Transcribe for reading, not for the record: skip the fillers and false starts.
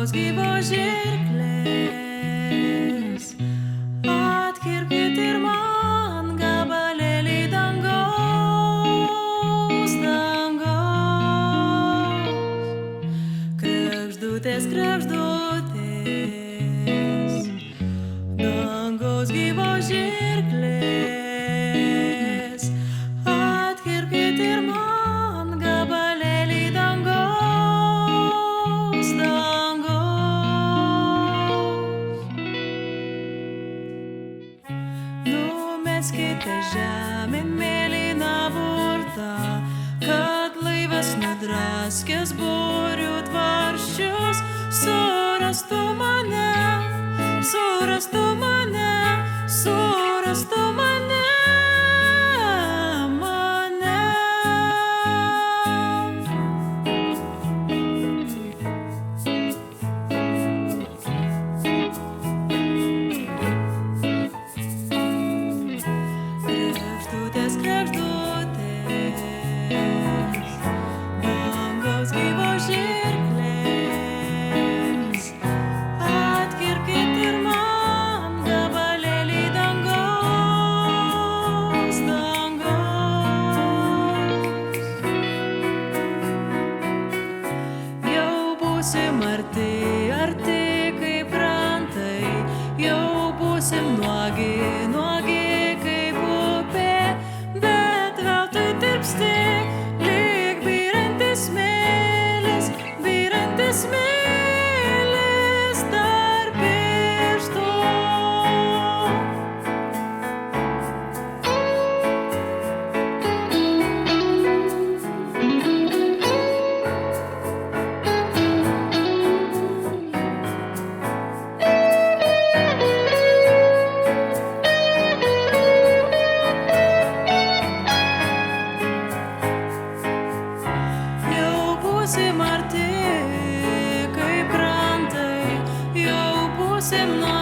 Dangos gyvos žirklės, atkirpkit ir man gabalėlį dangaus, kregždutės, dangos gyvos žirklės, atkirpkit ir man gabalėlį dangaus. Numeskite žemėn mėlyną burtą, kad laivas nudraskęs burių tvarsčius surastų mane, surastų mane, surastų mane, mane. Kregždutės, dangos gyvos žirklės, atkirpkit ir man gabalėlį dangaus. Jau būsim arti, arti kaip krantai, jau būsim nuogi, nuogi kaip upė, bet veltui tirpsti lyg byrantis smėlis, byrantis smėlis tarp pirštų. Būsim arti kaip krantai, jau būsim nuo